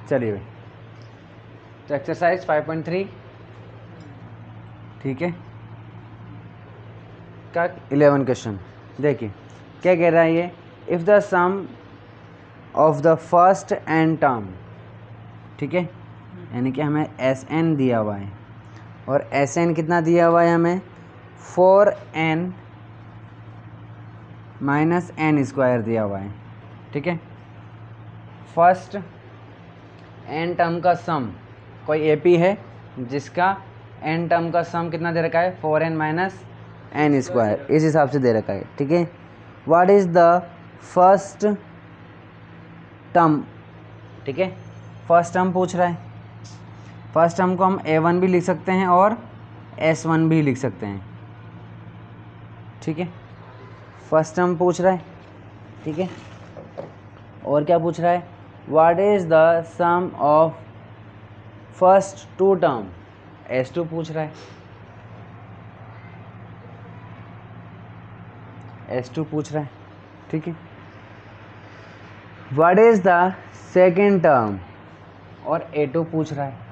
चलिए भाई, तो एक्सरसाइज 5.3 ठीक है का 11 क्वेश्चन देखिए क्या कह रहा है ये। If the sum of the first n term, ठीक है, यानी कि हमें एस एन दिया हुआ है और एस एन कितना दिया हुआ है हमें 4n माइनस एन स्क्वायर दिया हुआ है, ठीक है। फर्स्ट एन टर्म का सम, कोई एपी है जिसका एन टर्म का सम कितना दे रखा है 4n माइनस एन स्क्वायर, इस हिसाब से दे रखा है, ठीक है। What is the first term, ठीक है, फर्स्ट टर्म पूछ रहा है। फर्स्ट टर्म को हम a1 भी लिख सकते हैं और s1 भी लिख सकते हैं, ठीक है। फर्स्ट टर्म पूछ रहा है, ठीक है। और क्या पूछ रहा है, what is the sum of first two term, s2 पूछ रहा है, s2 पूछ रहा है, ठीक है। What is the second term, और a2 पूछ रहा है,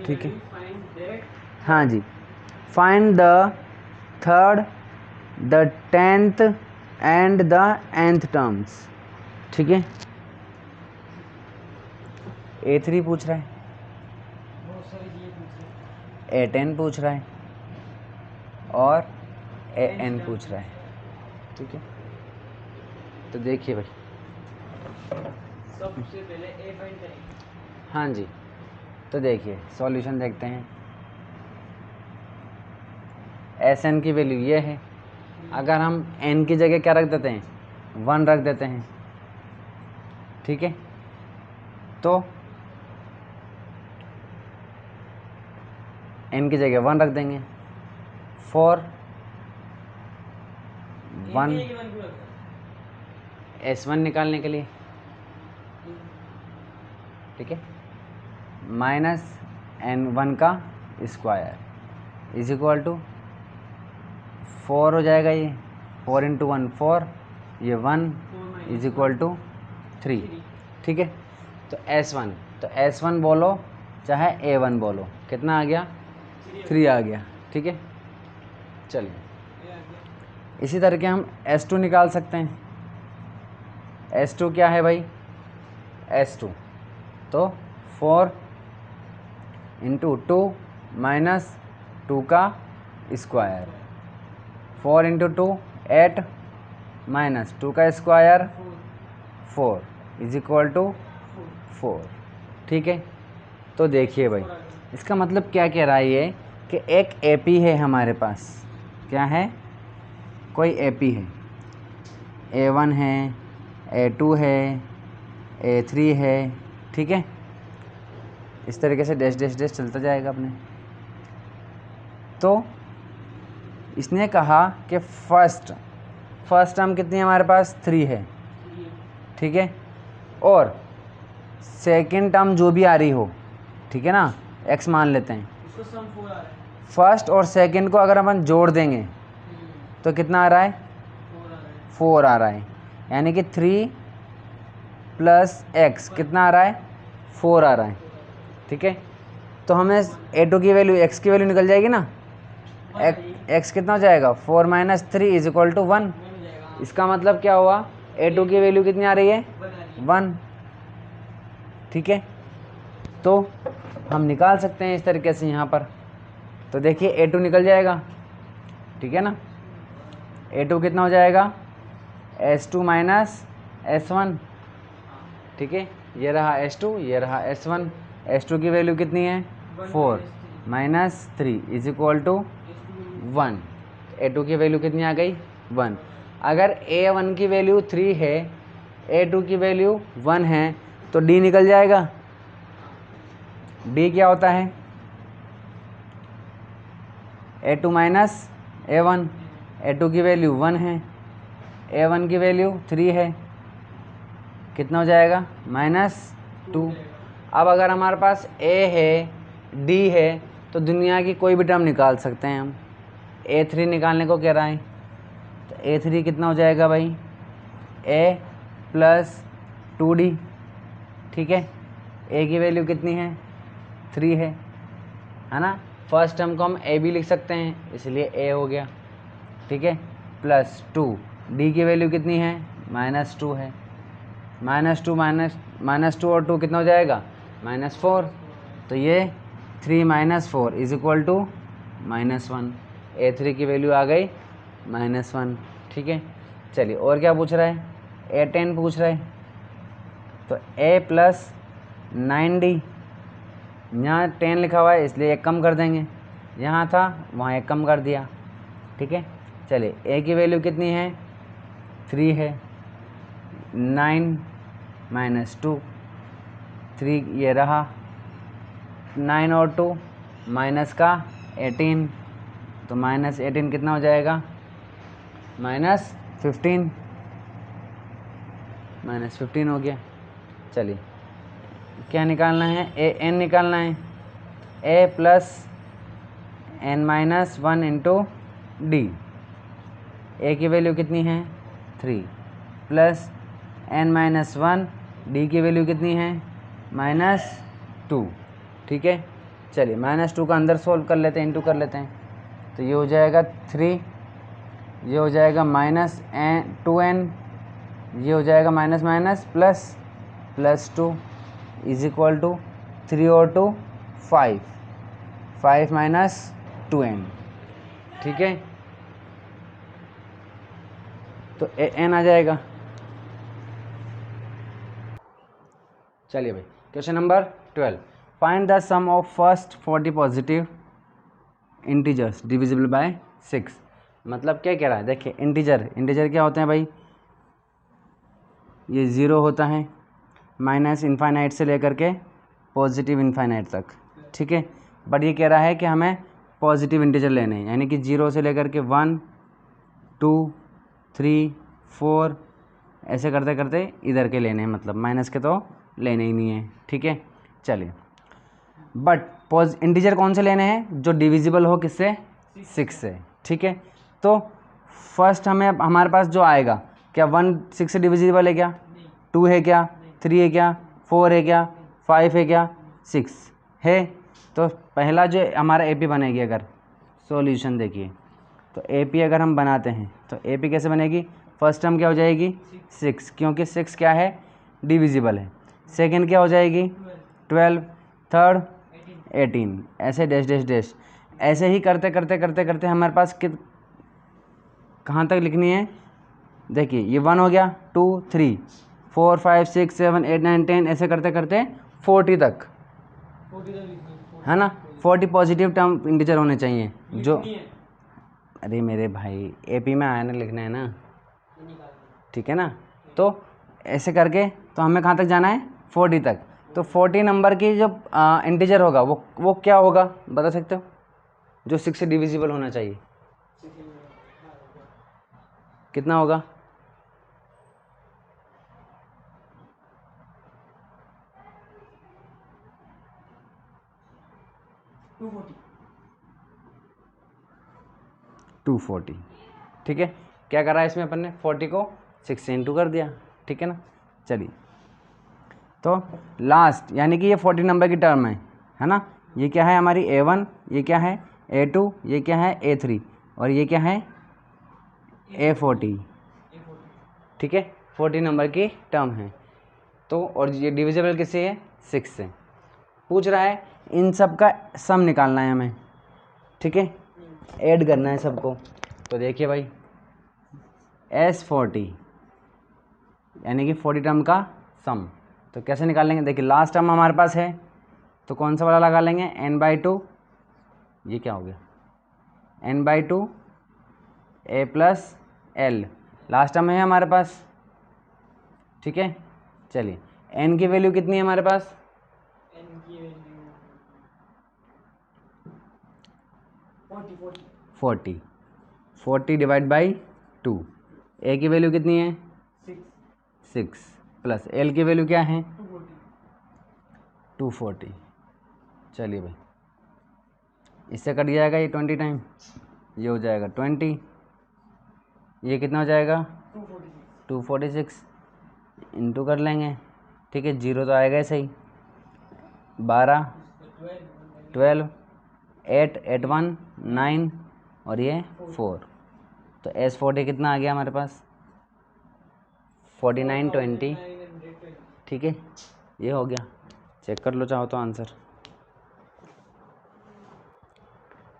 ठीक है। हाँ जी, find the third, the 10th and the nth terms, ठीक है। a3 पूछ रहा है, a10 पूछ रहा है और an पूछ रहा है, ठीक है। तो देखिए भाई, सबसे पहले a फाइंड करेंगे। हाँ जी, तो देखिए सॉल्यूशन देखते हैं। एस एन की वैल्यू ये है, अगर हम n की जगह क्या रख देते हैं 1 रख देते हैं, ठीक है। तो n की जगह 1 रख देंगे, 4 1 s1 निकालने के लिए, ठीक है, माइनस n1 का स्क्वायर इज इक्वल टू 4 हो जाएगा, ये 4 इंटू 1 4, ये 1 इज इक्वल टू 3, ठीक है। तो S1 बोलो चाहे A1 बोलो, कितना आ गया 3 आ गया, ठीक है। चलिए इसी तरह के हम S2 निकाल सकते हैं। S2 क्या है भाई, S2 तो 4 इंटू 2 माइनस 2 का स्क्वायर, 4 इंटू 2 8 माइनस 2 का स्क्वायर 4 इज इक्वल टू 4, ठीक है। तो देखिए भाई, इसका मतलब क्या कह रहा है ये कि एक AP है हमारे पास, क्या है, कोई AP है, A1 है, A2 है, A3 है, ठीक है। इस तरीके से डैश डैश डैश चलता जाएगा अपने। तो इसने कहा कि फर्स्ट टर्म कितनी है हमारे पास 3 है, ठीक है, और सेकेंड टर्म जो भी आ रही हो, ठीक है ना, x मान लेते हैं, फर्स्ट और सेकेंड को अगर अपन जोड़ देंगे तो कितना आ रहा है 4 आ रहा है, यानी कि 3 प्लस x कितना आ रहा है 4 आ रहा है, ठीक है। तो हमें A2 की वैल्यू x की वैल्यू निकल जाएगी ना, x कितना हो जाएगा 4 माइनस 3 इज इक्वल टू 1। इसका मतलब क्या हुआ, A2 की वैल्यू कितनी आ रही है 1, ठीक है। तो हम निकाल सकते हैं इस तरीके से यहाँ पर। तो देखिए A2 निकल जाएगा, ठीक है ना। A2 कितना हो जाएगा S2 माइनस S1, ठीक है। ये रहा S2, ये रहा S1। S2 की वैल्यू कितनी है 4 minus 3 is equal to 1। A2 की वैल्यू कितनी आ गई 1। अगर A1 की वैल्यू 3 है, A2 की वैल्यू 1 है, तो D निकल जाएगा। D क्या होता है A2 माइनस A1, A2 की वैल्यू 1 है, A1 की वैल्यू 3 है, कितना हो जाएगा -2। अब अगर हमारे पास A है D है तो दुनिया की कोई भी टर्म निकाल सकते हैं हम। A3 निकालने को कह रहा है, तो A3 कितना हो जाएगा भाई, A प्लस 2d, ठीक है। a की वैल्यू कितनी है, 3 है ना। फर्स्ट टर्म को हम a भी लिख सकते हैं, इसलिए a हो गया, ठीक है। प्लस 2, d की वैल्यू कितनी है, -2 है। -2 और 2 कितना हो जाएगा, -4। तो ये 3 - 4 इज इक्वल टू -1। a3 की वैल्यू आ गई -1, ठीक है। चलिए और क्या पूछ रहा है, a10 पूछ रहा है। तो a प्लस 9d, यहाँ 10 लिखा हुआ है इसलिए एक कम कर देंगे, यहाँ था वहाँ एक कम कर दिया, ठीक है। चलिए a की वैल्यू कितनी है, 3 है। 9 - 2, 3 ये रहा, 9 और 2 माइनस का 18, तो -18 कितना हो जाएगा, -15, -15 हो गया। चलिए क्या निकालना है, an निकालना है। a plus n-1 into d, a की वैल्यू कितनी है, 3 प्लस n-1, d की वैल्यू कितनी है, -2, ठीक है। चलिए -2 का अंदर सोल्व कर लेते हैं, इंटू कर लेते हैं। तो ये हो जाएगा 3, ये हो जाएगा -2n, ये हो जाएगा minus plus 2 is equal to 3 और 2 5, 5 - 2n, ठीक है। तो an आ जाएगा। चलिए भाई question number 12, find the sum of first 40 positive integers divisible by 6। मतलब क्या कह रहा है, देखिए इंटीजर क्या होते हैं भाई, ये 0 होता है, माइनस इनफाइनाइट से लेकर के पॉजिटिव इनफाइनाइट तक, ठीक है। बट ये कह रहा है कि हमें पॉजिटिव इंटीजर लेने हैं, यानी कि 0 से लेकर के 1 2 3 4 ऐसे करते करते इधर के लेने हैं, मतलब माइनस के तो लेने ही नहीं है, ठीक है। चलिए बट इंटीजर कौन से लेने हैं, जो डिविजिबल हो किससे, 6 से, ठीक है। तो फर्स्ट हमारे पास जो आएगा, क्या 1 6 से डिविजिबल है क्या, 2 है क्या, 3 है क्या, 4 है क्या, 5 है क्या, 6 है। तो पहला जो हमारा AP बनेगी, अगर सॉल्यूशन देखिए, तो AP अगर हम बनाते हैं तो AP कैसे बनेगी, फर्स्ट टर्म क्या हो जाएगी 6, क्योंकि 6 क्या है, डिविजिबल है। सेकंड क्या हो जाएगी 12, थर्ड 18, ऐसे डैश डैश डैश, ऐसे ही करते करते करते करते हमारे पास कहाँ तक लिखनी है, देखिए ये 1 हो गया, 2 3 4 5 6 7 8 9 10, ऐसे करते करते 40 तक, है ना। 40 पॉजिटिव टर्म इंटीजर होने चाहिए जो, अरे मेरे भाई AP में आया ना, लिखना है ना, ठीक है ना। तो ऐसे करके तो हमें कहाँ तक जाना है, 40 तक। तो 40 नंबर की जो इंटीजर होगा वो क्या होगा, बता सकते हो, जो 6 से डिविजिबल होना चाहिए, कितना होगा, टू 40, ठीक है। क्या करा है इसमें अपन ने, 40 को 6 से इंटू कर दिया, ठीक है ना। चलिए तो लास्ट यानी कि ये 40 नंबर की टर्म है ना। ये क्या है हमारी A1, ये क्या है A2, ये क्या है A3, और ये क्या है A40, ठीक है। 40 नंबर की टर्म है। तो और ये डिविजिबल किससे है, 6 से। पूछ रहा है इन सब का सम निकालना है हमें, ठीक है, ऐड करना है सबको। तो देखिए भाई S40 यानी कि 40 टर्म का सम, तो कैसे निकालेंगे, देखिए लास्ट टर्म हमारे पास है तो कौन सा वाला लगा लेंगे, n/2, ये क्या हो गया n/2 a plus l, last term है हमारे पास, ठीक है। चलिए n की वैल्यू कितनी है हमारे पास, n की वैल्यू 40 डिवाइड बाई 2, a की वैल्यू कितनी है 6 प्लस l की वैल्यू क्या है 240। चलिए भाई इससे कट जाएगा ये 20 टाइम, ये हो जाएगा 20, ये कितना हो जाएगा 246, इंटू कर लेंगे, ठीक है, 0 तो आएगा ही सही, 12, 12, 8, 8 1 9 और ये 4, तो S40 कितना आ गया हमारे पास 49 20, ठीक है, ये हो गया। चेक कर लो चाहो तो आंसर।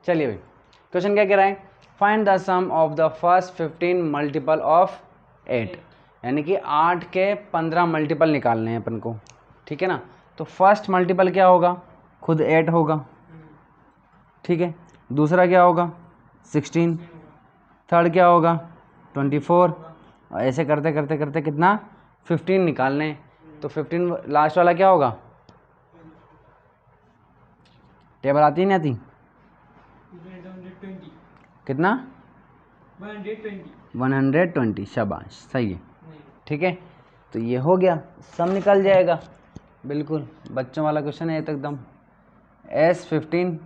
चलिए भाई क्वेश्चन क्या कह रहा है, find the sum of the first 15 multiple of 8, यानी कि 8 के 15 मल्टीपल निकालने हैं अपन को, ठीक है ना। तो फर्स्ट मल्टीपल क्या होगा, खुद 8 होगा, ठीक है, दूसरा क्या होगा 16, थर्ड क्या होगा 24, और ऐसे करते करते करते कितना 15 निकालने हैं। तो 15 लास्ट वाला क्या होगा, टेबल आती नहीं आती, कितना 120, शाबाश सही है, ठीक है। तो ये हो गया, सब निकल जाएगा, बिल्कुल बच्चों वाला क्वेश्चन है ये तो एकदम। S15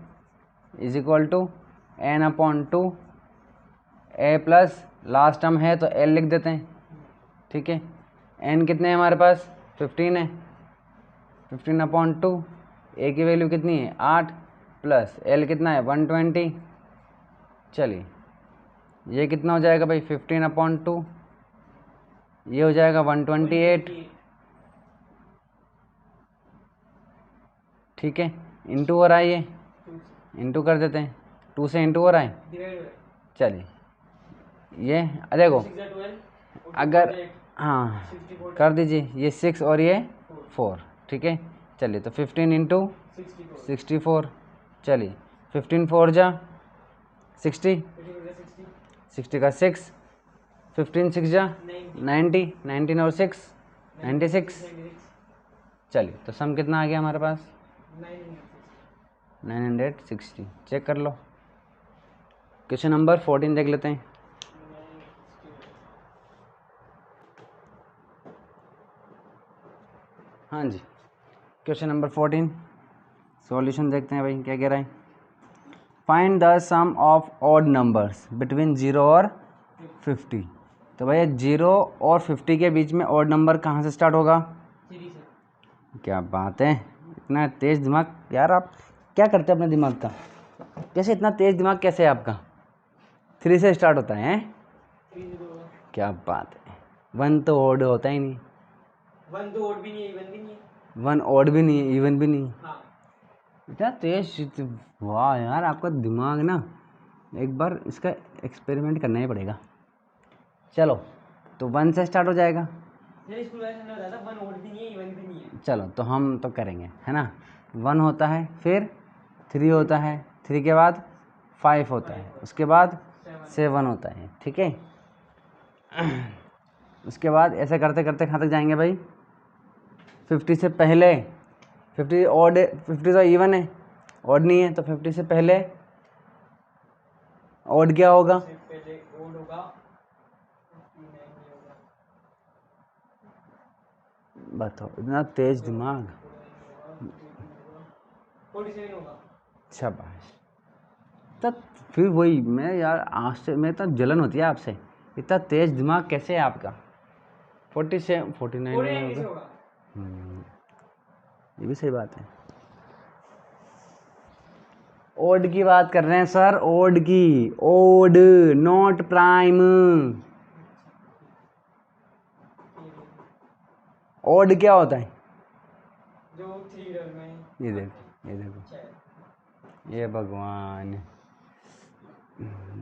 is equal to n/2, a plus last term है तो l लिख देते हैं, ठीक है। n कितने हैं हमारे पास 15 है, 15/2, a की वैल्यू कितनी है 8 प्लस l कितना है 120, चलिए ये कितना हो जाएगा भाई 15/2, ये हो जाएगा 128, ठीक है, इंटू हो रहा है, ये इंटू कर देते हैं, 2 से इंटू हो रहा है, चलिए ये देखो अगर हाँ कर दीजिए, ये 6 और ये 4, ठीक है। चलिए तो 15 इंटू 64, चलिए 15 4 जा 60, 60 का 6, 15 6 जा 90, 19 और 6 96, चलिए तो सम कितना आ गया हमारे पास 960। चेक कर लो, क्वेश्चन नंबर 14 देख लेते हैं। हाँ जी, क्वेश्चन नंबर 14 सॉल्यूशन देखते हैं भाई क्या कह रहा है, find the sum of odd numbers between 0 और 50। तो भैया 0 और 50 के बीच में ऑड नंबर कहाँ से स्टार्ट होगा, क्या बात है, इतना तेज़ दिमाग यार, आप क्या करते हैं अपने दिमाग का, कैसे इतना तेज़ दिमाग कैसे है आपका, 3 से स्टार्ट होता है, क्या बात है, 1 तो ऑड होता ही नहीं, 1 तो ऑड भी नहीं है, इवन भी नहीं है, 1 ऑड भी नहीं है, इवन भी नहीं, इतना तेज, वाह यार आपका दिमाग ना, एक बार इसका एक्सपेरिमेंट करना ही पड़ेगा। चलो तो 1 से स्टार्ट हो जाएगा, स्कूल वाले ने बताया था 1 ऑड भी नहीं है, इवन भी नहीं है। चलो तो हम तो करेंगे है ना, 1 होता है, फिर 3 होता है, 3 के बाद 5 होता है, उसके बाद 7 होता है, ठीक है। उसके बाद ऐसे करते करते कहाँ तक जाएंगे भाई, 50 से पहले, 50 ऑड, 50 तो इवन है, ऑड नहीं है, तो 50 से पहले ऑड क्या होगा, पहले ऑड होगा 59 होगा, बताओ इतना तेज दिमाग, 47 होगा, शाबाश। तब फिर वही मैं यार आज से मैं तो जलन होती है आपसे, इतना तेज दिमाग कैसे है आपका, 47 49 नहीं होगा, ये भी सही बात है। ओड की बात कर रहे हैं सर, ओड की, ओड नॉट प्राइम, ओड क्या होता है, जो 3 डर में, ये देखो ये देखो, ये भगवान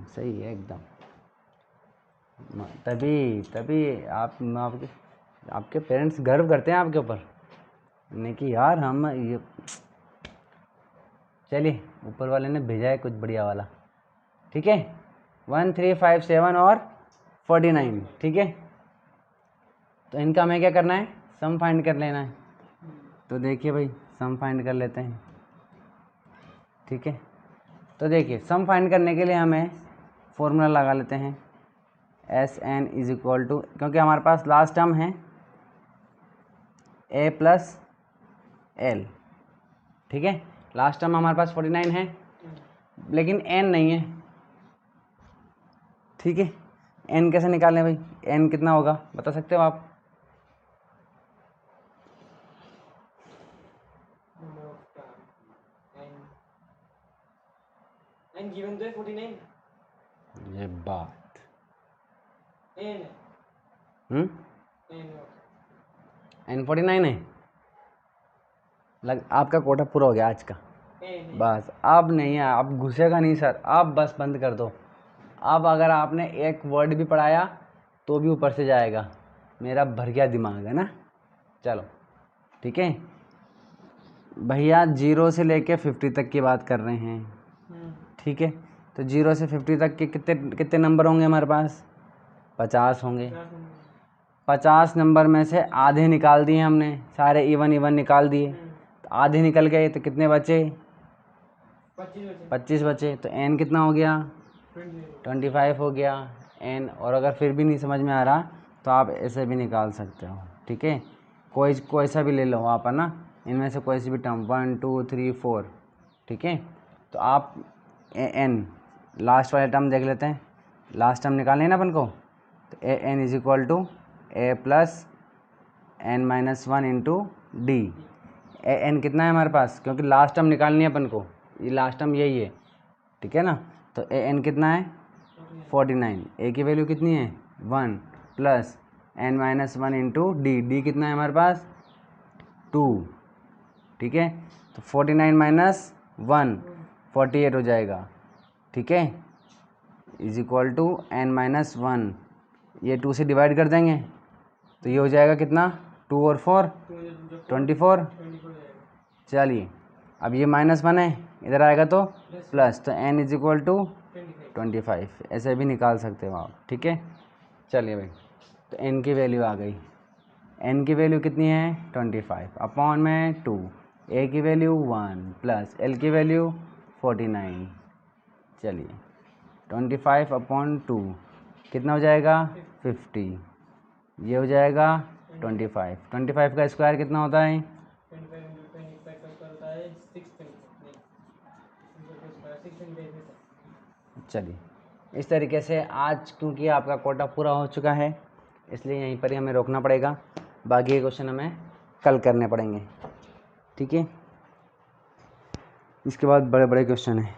सही है एकदम, तभी तभी आपके पेरेंट्स गर्व करते हैं आपके ऊपर, नहीं कि यार हम ये, चलिए ऊपर वाले ने भेजा है कुछ बढ़िया वाला, ठीक है, 1 3 5 7 और 49, ठीक है। तो इनका हमें क्या करना है, सम फाइंड कर लेना है, तो देखिए भाई सम फाइंड कर लेते हैं, ठीक है। तो देखिए सम फाइंड करने के लिए हमें फॉर्मूला लगा लेते हैं, SN इज इक्वल टू, क्योंकि हमारे पास लास्ट टर्म है A प्लस L, ठीक है, लास्ट टर्म हमारे पास 49 है, लेकिन n नहीं है, ठीक है। n कैसे निकालें भाई, n कितना होगा बता सकते हो आप, एन गिवन तो है 49 ये बात एन एन एन 49 है। आपका कोटा पूरा हो गया आज का। एन बस अब नहीं है, अब घुसेगा नहीं सर, अब बस बंद कर दो। अब अगर आपने एक वर्ड भी पढ़ाया तो भी ऊपर से जाएगा। मेरा भर गया दिमाग है ना। चलो ठीक है भैया, 0 से लेके 50 तक की बात कर रहे हैं। ठीक है, तो 0 से 50 तक के कितने कितने नंबर होंगे हमारे पास? 50 होंगे। 50 नंबर में से आधे निकाल दिए हमने, सारे इवन इवन निकाल दिए, तो आधे निकल गए, तो कितने बचे? 25 बचे। तो एन कितना हो गया? 25 हो गया एन। और अगर फिर भी नहीं समझ में आ रहा तो आप ऐसे भी निकाल सकते हो। ठीक है, कोई सा भी ले लो आप, है ना, इनमें से कोई सी भी टर्म 1 2 3 4। ठीक है, तो आप एन लास्ट वाले टर्म देख लेते हैं। लास्ट टर्म निकालने ना अपन को, तो a n is equal to a plus n minus 1 into d. A n कितना है हमारे पास, क्योंकि लास्ट टर्म निकालनी है अपन को, ये लास्ट टर्म यही है। ठीक है ना, तो ए एन कितना है? 49। ए की वैल्यू कितनी है? 1 plus n minus 1 into d. D कितना है हमारे पास? 2। ठीक है, तो 49 माइनस 1 48 हो जाएगा। ठीक है, is equal to n minus 1, ये 2 से डिवाइड कर देंगे तो ये हो जाएगा कितना? 2 और 4 24। चलिए, अब ये -1 है, इधर आएगा तो प्लस, तो n इज इक्वल टू 25। ऐसे भी निकाल सकते हो आप। ठीक है, चलिए भाई, तो n की वैल्यू आ गई। n की वैल्यू कितनी है? 25 अपॉन में 2। a की वैल्यू 1 प्लस l की वैल्यू 49। चलिए, 25 अपॉन 2 कितना हो जाएगा? 50। ये हो जाएगा 25। 25 का स्क्वायर कितना होता है? 25 का स्क्वायर होता है 625। चलिए, इस तरीके से आज, क्योंकि आपका कोटा पूरा हो चुका है, इसलिए यहीं पर ही हमें रोकना पड़ेगा। बाकी के क्वेश्चन हमें कल करने पड़ेंगे। ठीक है, इसके बाद बड़े बड़े क्वेश्चन हैं।